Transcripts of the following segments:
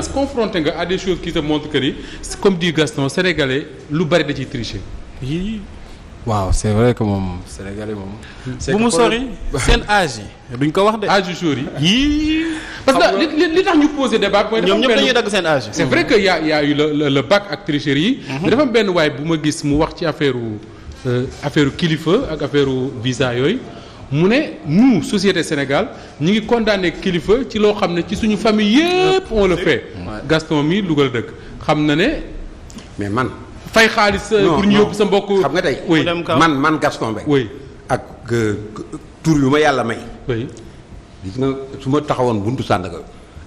expérience confronté nga à des choses qui te montrent que ni comme dit Gaston sénégalais lu bari da ciy tricher. waaw c'est vrai que moom sénégalais moom. bu mu sori seen âge yi duñ ko wax de. âge yu jour yi. parce que li tax ñu poser débat mooy. ñoom ñëpp dañuy dagg seen âge. c'est vrai que y a eu le bac ak tricherie yi. mais dafa am benn waay bu ma gis mu wax ci affaire kilifa ak affaire visa yooyu mu ne nous société Sénégal ñu ngi condamné kilifa ci loo xam ne ci suñu famille yépp on le fait. Gaston mi Louga dëkk xam na ne. mais man. fay xaalis pour ñu yóbbu sa mbokk. xam nga tey man Gaston Mbengue. oui ak tur yu ma yàlla may. oui gis nga su ma taxawoon buntu Sandaga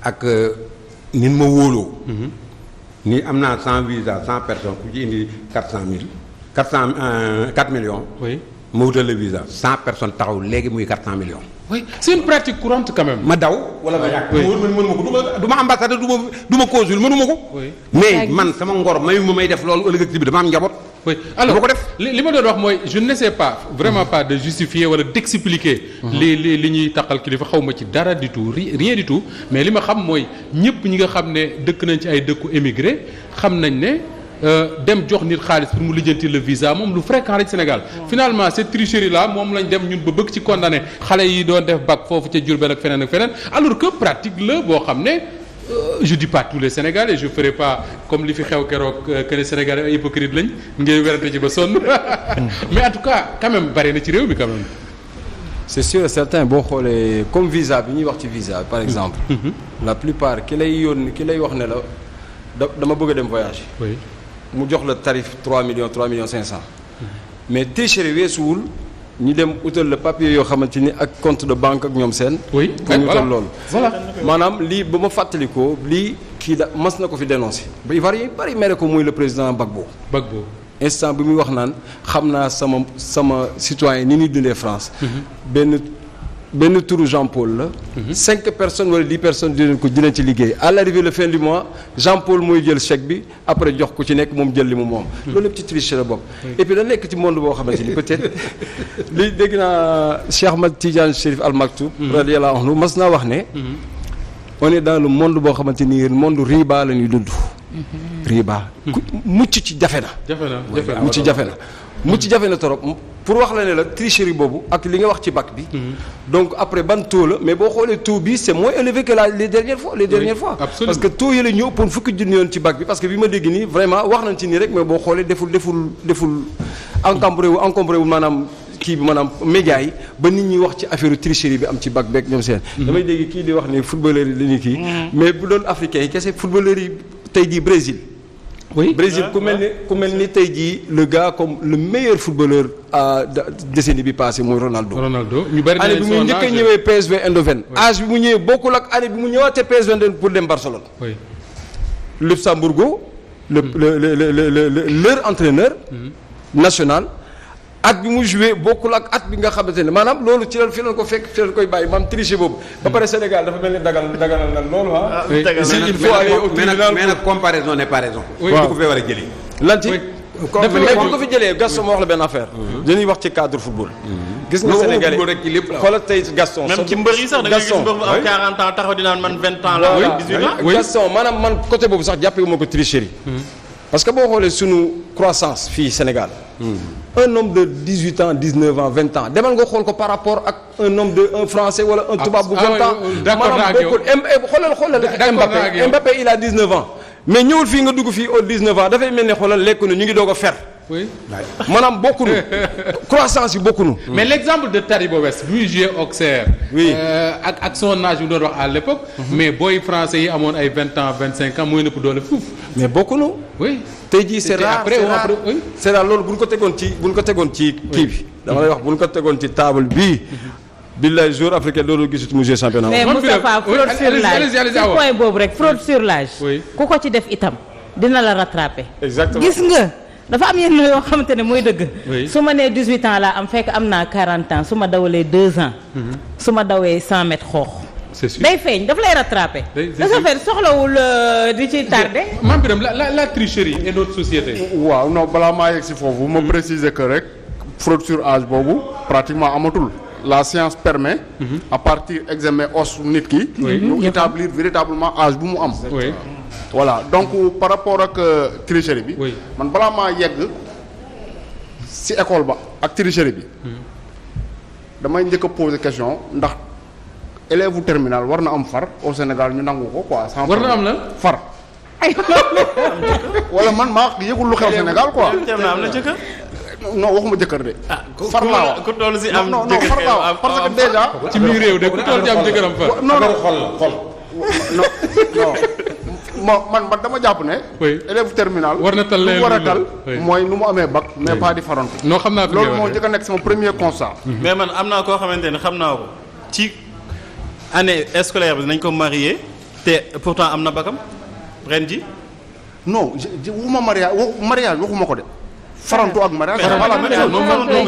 ak nin ma wóoloo. ni am naa 100 visa 100 personnes ku ci indi 4 millions. oui ma wutal le visa 100 personnes taxaw léegi muy 400 millions. oui c'est une pratique courante quand même. ma daw wala ma yàq. mënu ma ko du ma ambassadeur du ma consul mënu ma ko. oui mais man sama ngor mayu ma may def loolu ëllëg ci bi dama am njaboot. oui alors ko def li ma doon wax mooy je n'essaie pas vraiment pas de justifier wala d'expliquer. li ñuy taqal kilifa xaw ma ci dara du tout rien du tout mais li ma xam mooy ñëpp ñi nga xam ne dëkk nañ ci ay dëkku émigré xam nañ ne. dem jox nit xaalis pour mu lijjanti le visa moom lu fréquent rek Sénégal finalement cette tricherie là moom lañ dem ñun ba bëgg ci condamné xale yi doon def bac foofu ca Diourbel ak feneen alors que pratique la boo xam ne je dis pas tous les Sénégalais je ferai pas comme li fi xew keroog que les Sénégalais ay hypocrite lañ ngay werante ci ba sonn mais en tout cas quand même bari na ci réew mi quand même. c'est sûr et certain boo xoolee comme visa bi ñuy wax ci visa par exemple. la plupart ki lay wax ne la dama bëgg a dem voyage. oui. mu jox la tarif 3 millions 500 mais tricherie weesuwul ñu dem utal la papier yoo xamante ni ak compte de banque ak ñoom seen. oui pour ñu utal loolu. voilà maanaam lii ba ma fàttalikoo lii kii da mas na ko fi dénoncé. ba Ivoire bari mere ko muy le président Gbagbo. instant bi muy wax naan xam naa sama citoyen ni ñuy dundee France. benn turu Jean Paul la. 5 personnes wala 10 personnes dinañ ci liggéey à l'arrivée le fin du mois Jean Paul mooy jël chèque bi après jox ko ci nekk moom jël li mu moom. loolu lépp ci triche la bokk. et puis da nekk ci monde boo xamante ni peut-être li dégg naa Cheikh Ahmad Tidiane Chérif Al Maktoum. radiyallahu anhu mas naa wax ne. on est dans le monde boo xamante ni monde riba la ñuy dund. riba. mucc ci jafe na. mucc jafe na torop pour wax la ne la tricherie boobu ak li nga wax ci bac bi. donc après ban taux la mais boo xoolee taux bi c'est moins élevé que les dernières fois. Absolument. Parce que taux yi la ñu ëppoon fukki junni yoon ci bac bi parce que bi ma dégg nii vraiment wax nañ ci nii rek mais boo xoolee deful encombré wu maanaam kii bi maanaam média yi ba nit ñi wax ci affaire tricherie bi am ci bac beeg ñoom seen. damay dégg kii di wax ni footballeurs yi la ñuy kii. mais bu doon africains yi kese footballeurs yi tey jii Brésil. oui Brésil ku mel ni tey jii le gars comme le meilleur footballeur décennie bi passé mooy Ronaldo ñu bari année bi mu njëkk a ñëwee PSV Eindhoven. âge bi mu ñëwee bokkul ak année bi mu ñëwaatee PSV Eindhoven pour dem Barcelone. oui Luxembourgo leur entraîneur. national. at bi mu joué bokkul ak at bi nga xamante ne maanaam loolu ci fi leen ko fekk fi leen koy bàyyi maam triché boobu. ba pare Sénégal dafa mel ni daganal na loolu ah. il faut aller au tribunal mais nag comparaison n'est pas raison. waaw ko fee war a jëlee. lan ci mais bu ko fi jëlee Gaston ma wax la benn affaire. dañuy wax ci cadre football. gis nga Sénégalais xoolal tey Gaston. même ci mbër yi sax da ngay gis mbër bu am 40 ans taxaw di naan man 20 ans la am 18 ans. Gaston maanaam man côté boobu sax jàppee wu ma ko tricherie. parce que boo xoolee sunu croissance fii Sénégal. un homme de 18 ans 19 ans 20 ans demal nga xool ko par rapport ak un homme de un français wala un tubaab bu 20 ans. maanaam bokkul xoolal Mbappé il a 19 ans. mais ñëwul fii nga dugg fii au 19 ans dafay mel ne xoolal lekku na ñu ngi doog a fer. oui maanaam bokkunu croissance yi bokkunu. mais l'exemple de Taribo West bi muy joué Auxerre. oui ak son âge bi doon wax à l'époque. mais booy français yi amoon ay 20 ans 25 ans mooy nëpp doole fuuf. mais bokkunu. oui tey jii c'est rare c'est rare loolu bu ñu ko tegoon ci kii bi. dama lay wax bu ñu ko tegoon ci table bii. billaay jour africain loolu gisut mu joué championnat. mais Moustapha fraude sur l'âge ci point boobu rek fraude sur l'âge. ku ko ci def itam dina la rattraper. exactement gis nga. dafa am yenn yoo xamante ne mooy dëgg. su ma nee 18 ans laa am fekk am naa 40 ans su ma dawalee 2 ans. su ma dawee 100 mètres xoox. c'est sûr day feeñ daf lay rattraper. da sa fait soxlawul di ci tardé. Mame Birame la tricherie et notre société. waaw non balaa maa yegg si foofu ma préciser que rek fraude sur âge boobu pratiquement amatul. la science permet. à partir examen os nit ki. ñu établir véritablement âge bu mu am. voilà donc par rapport ak tricherie bi. Oui. man balaa maa yegg ci école ba ak tricherie bi. damay njëkk a poser question ndax élève terminal war na am far au Sénégal ñu nangu ko quoi. sans war na am lan far. wala man maa yëgul lu xew Sénégal quoi. am na jëkkër. non waxuma jëkkër de. far laa wax ku toll si am non far laa wax parce que déjà. ci biir réew de ku toll ci am jëkkëram fa. non non xol non man dama jàpp ne. oui élève terminal. war na tal lu war a tal oui. mooy nu mu amee bac. mais pas di farantu. non xam naa fi loolu moo njëkk a nekk sama premier constat. mais man am naa koo xamante ne xam naa ko ci année scolaire bi nañ ko marié te pourtant am na bagam ren ji. non waxuma mariage waxuma ko de. farantu ak mariage. voilà moom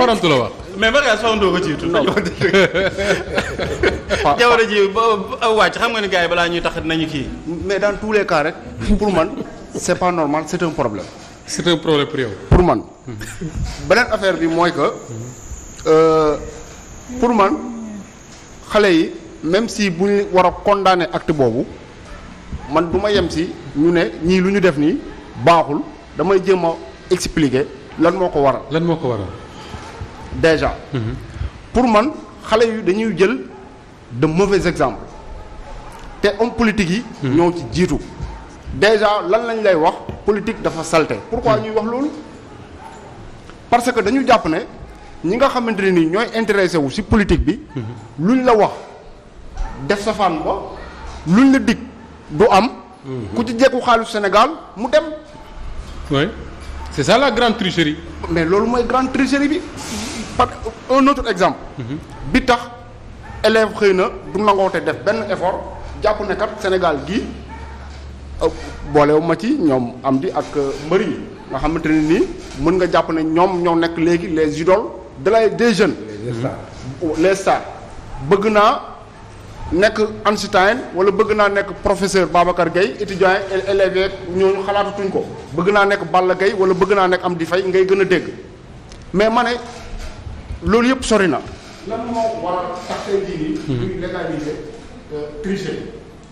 farantu la wax. mais mariage farantoo ko jiitu. jamono ji ba wàcc xam nga ni gars yi balaa ñuy tax nañu kii. mais dans tous les cas rek pour man c'est pas normal c'est un problème. c'est un problème pour yow. pour man beneen affaire bi mooy que pour man xale yi même si bu ñu war a condamner acte boobu man du ma yem si ñu ne ñii lu ñu def nii baaxul damay jéem a expliquer lan moo ko waral. lan moo ko waral. déjà. pour man xale yu dañuy jël de mauvais exemples te homme politique yi. ñoo ci jiitu. déjà lan lañ lay wax politique dafa salté pourquoi ñuy wax loolu parce que dañu jàpp ne ñi nga xamante ne ni ñooy intéressé wu ci politique bi. luñ la wax def safaan ba luñ la dig du am. ku ci jekku xaalis Sénégal mu dem. oui c'est ça la grande tricherie. mais loolu mooy grande tricherie bi. par un autre exemple. bi tax élève xëy na du nangoote def benn effort jàpp ne kat Sénégal gii boolewu ma ci ñoom am di ak mbëri yi nga xamante ne nii mën nga jàpp ne ñoom ñoo nekk léegi les idoles des jeunes. les stars bëgg naa nekk Einstein wala bëgg naa nekk professeur Babacar Gueye étudiant élèves yeeg ñooñu xalaatatuñ ko bëgg naa nekk Balla Gaye wala bëgg naa nekk Amdi Faye ngay gën a dégg mais ma ne loolu yëpp sori na. lan moo war a tax tey jii nii. ñuy légaliser tricher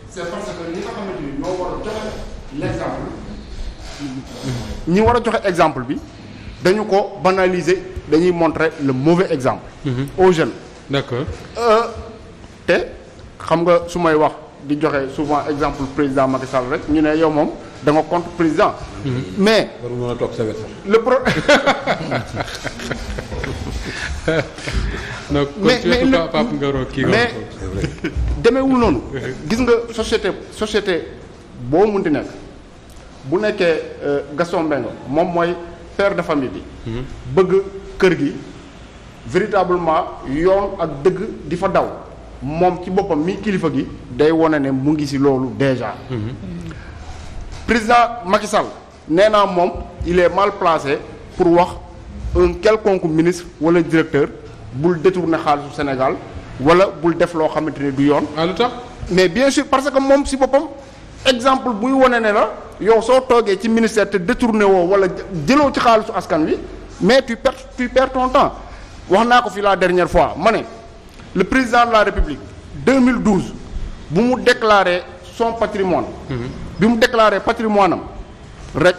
c'est parce que ñi nga xamante ni ñoo war a joxe l'exemple. ñi war a joxe exemple bi dañu ko banaliser dañuy montrer le mauvais exemple. aux jeunes. d'accord. te xam nga su may wax di joxe souvent exemple président Macky Sall rek ñu ne yow moom da nga contre président. mais war mën a toog sa wet sax. le pro. donc mais demeewul noonu. gis nga société boo munti nekk bu nekkee Gaston Mbengue moom mooy père de famille bi. bëgg kër gi véritablement yoon ak dëgg di fa daw moom ci boppam mi kilifa gi day wone ne mu ngi ci loolu déjà. président Macky Sall nee naa moom il est mal placé pour wax un quelconque ministre wala directeur bul détourner xaalisu Sénégal wala bul def loo xamante ne du yoon. ah lu tax. mais bien sûr parce que moom ci boppam exemple buy wane ne la yow soo toogee ci ministère te détourné woo wala jëloo ci xaalisu askan wi mais tu perds ton temps wax naa ko fi la dernière fois ma ne le président de la République 2012 bu mu déclaré son patrimoine. bi mu déclaré patrimoine am rek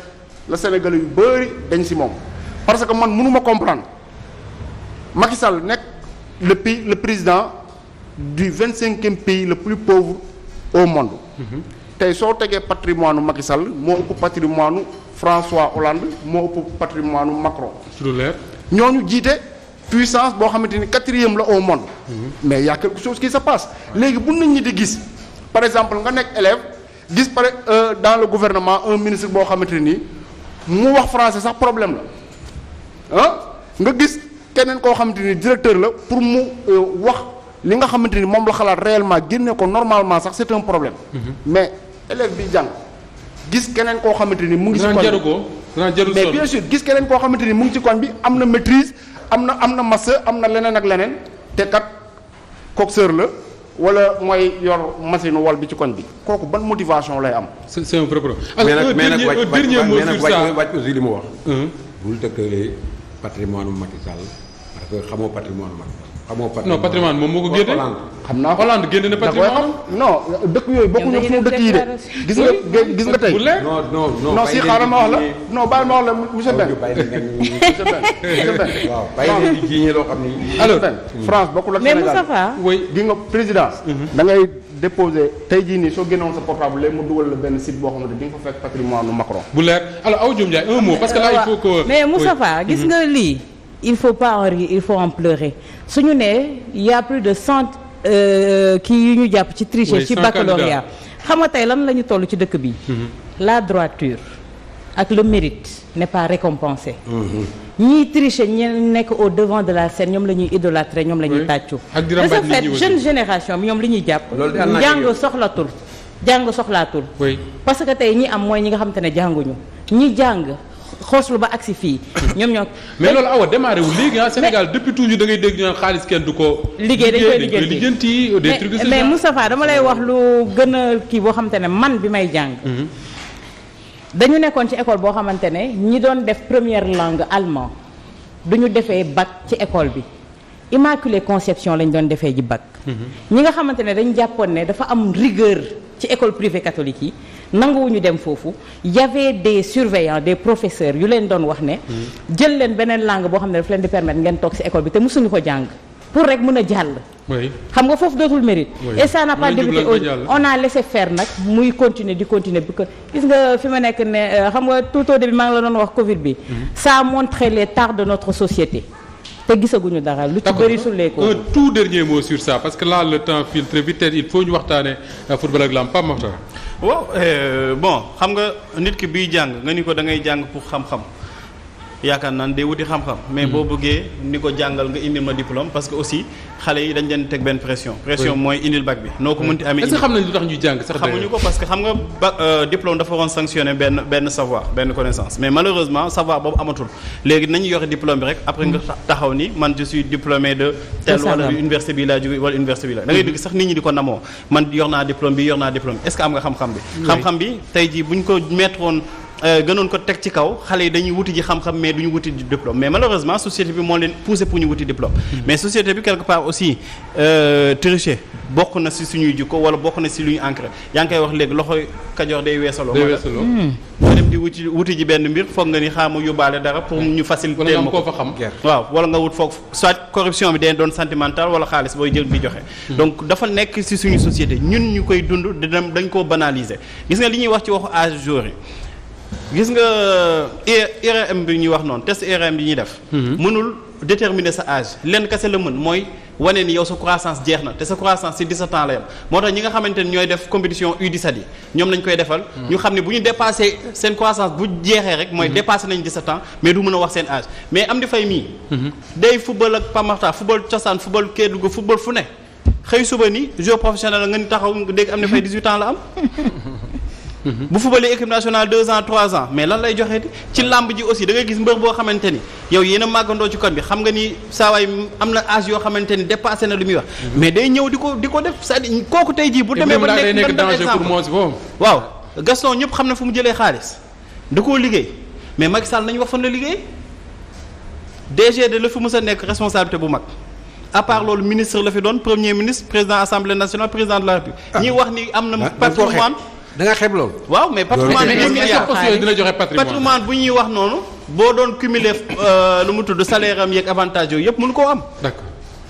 la Sénégalais yu bari dañ ci moom parce que man mënuma comprendre Macky Sall nekk le président du 25e pays le plus pauvre au monde. tey soo tegee patrimoine u Macky Sall moo ëpp patrimoine u François Hollande moo ëpp patrimoine u Macron. lu leer. ñooñu jiite puissance boo xamante ni 4e la au monde. mais y a quelque chose qui se passe léegi bu nit ñi di gis par exemple nga nekk élève gis dans le gouvernement un ministre boo xamante ni mu wax français sax problème la nga gis keneen koo xamante ni directeur la pour mu wax li nga xamante ni moom la xalaat réellement génne ko normalement sax c'est un problème. mais élève bi jàng gis keneen koo xamante ni mu ngi ci koñ mais bien sûr gis keneen koo xamante ni mu ngi ci koñ bi am na maîtrise am na master am na leneen ak leneen te kat coxeur la wala mooy yor machine wal bi ci koñ bi kooku ban motivation lay am. c'est un problème. mais nag wàcc aussi li mu wax. Mhm. bul tëkkalee patrimoine Macky Sall parce que xamoo patrimoine Macky Sall. xamoo non patrimoine moom moo ko génne. xam naa Hollande génne na patrimoine. non dëkk yooyu bokkuñu ak suñu dëkk yi de. gis nga tey. non si xaaral ma wax la non baal ma wax la monsieur Ben. monsieur Ben. waaw bàyyi leen di jiiñe loo xam ni. alors France bokkul ak Sénégal mais Moustapha. gi nga présidence. da ngay déposer tey jii nii soo génnoon sa portable léegi mu dugal la benn site boo xamante di nga fa fekk patrimoine nu Macron. bu leer alors Awa Diom Ndiaye un mot parce que là il faut que. mais Moustapha gis nga lii. il faut pas en rire il faut en pleurer suñu nee il y a plus de 100 kii yu ñu jàpp ci tricher ci baccalauréat xam nga tey lan la ñu toll ci dëkk bi. la droiture ak le mérite n'est pas récompensé. ñiy tricher ñi nekk au devant de la scène ñoom la ñuy idolâtrer ñoom la ñuy tàccu. ak di de ce fait jeune génération bi ñoom li ñuy jàpp. jàng soxlaatul. parce que tey ñi am mooy ñi nga xamante ne jànguñu ñi jàng. xooslu ba agsi fii ñoom ñoo. mais loolu awa démarré wu léegi Sénégal depuis toujours da ngay dégg ñu naan xaalis kenn du ko. liggéey dañ koy lijjanti des trucs de ce genre. mais Moustapha dama lay wax lu gën a kii boo xamante ne man bi may jàng. dañu nekkoon ci école boo xamante ne ñi doon def première langue allemand du ñu defee bac ci école bi Immaculée Conception lañ doon defee ji bac. ñi nga xamante ne dañ jàppoon ne dafa am rigueur ci école privée catholique yi. nanguwuñu dem foofu y avait des surveillants des professeurs yu leen doon wax ne jël leen beneen langue boo xam ne daf leen di permettre ngeen toog ci école bi te mësuñu ko jàng pour rek mën a jàll xam nga foofu dootul mérite et ça n'a pas débuté on a laissé faire nag muy continuer di continuer bi ko gis nga fi ma nekk ne xam nga tout au début maa ngi la doon wax Covid bi ça a montré les tares de notre société te gisaguñu dara lu ci bëri sulleeku. un tout dernier mot sur ça parce que là le temps file très vite il faut ñu waxtaane football ak lamb Pape Makhtar. waaw bon xam nga nit ki biy jàng nga ni ko da ngay jàng pour xam-xam yaakaar naan day wuti xam-xam. mais boo bëggee ni ko jàngal nga indil ma diplôme parce que aussi xale yi dañ leen teg benn pression. pression mooy indil bac bi noo ko mënti amee. est-ce que xam nañ lu tax ñuy jàng sax xamuñu ko parce que xam nga diplôme dafa waroon sanctionner benn savoir benn connaissance mais malheureusement savoir boobu amatul léegi nañu yore diplôme bi rek après nga taxaw ni man je suis diplômé de tel wala université bi laa jóge wala université bi la da ngay dégg sax nit ñi di ko namoo man yor naa diplôme bi est-ce que am nga xam-xam bi xam-xam bi tey jii buñ ko mettre woon gënoon ko teg ci kaw xale yi dañuy wuti ji xam-xam mais duñu wuti di diplôme mais malheureusement société bi moo leen poussé pour ñu wuti diplôme mais société bi quelque part aussi tricher bokk na si suñuy jikko wala bokk na si lu ñu ancré yaa ngi koy wax léegi loxo kajoor day weesaloo nga dem di wuti ji benn mbir foog nga ni xaama yóbbaale dara pour ñu faciliter ma ko waaw wala nga wut foog soit corruption bi day doon sentimental wala xaalis booy jël di joxe donc dafa nekk si suñu société ñun ñu koy dund dañ koo banaliser gis nga li ñuy wax ci waxu âge jour yi gis nga IRM bi ñuy wax noonu test IRM bi ñuy def mënul déterminer sa âge lenn kese la mën mooy wane ni yow sa croissance jeex na te sa croissance ci 17 ans la yam moo tax ñi nga xamante ni ñooy def compétition U17 yi ñoom lañ koy defal ñu xam ne bu ñu dépassé seen croissance bu jeexee rek mooy dépassé nañ 17 ans mais du mën a wax seen âge mais am di fay mii day football ak Pamarta football cosaan football Kédougou football fu ne xëy suba ni joueur professionnel la nga ni taxaw nga dégg am di fay 18 ans la am bu fubalee équipe nationale 2 ans 3 ans mais lan lay joxeeti ci làmb ji aussi da ngay gis mbër boo xamante ni yow yéen a màggandoo ci kon bi xam nga ni saawaay am na âge yoo xamante ni dépassé na lu muy wax mais day ñëw di ko def c'est-à-dire kooku tey jii bu demee ba nekk danger pour moi waaw Gaston ñëpp xam na fu mu jëlee xaalis da koo liggéey mais Macky Sall nañu wax fan la liggéey DG de la fi mës a nekk responsabilité bu mag à part loolu ministre la fi doon premier ministre président assemblée nationale président de la République ñi wax ni am na patrimoine da nga xeeb loolu. waaw mais patrimoine dina joxe patrimoine bu ñuy wax noonu boo doon cumuler lu mu tudd salaire am yeeg avantage yooyu yëpp mënu koo am. d'accord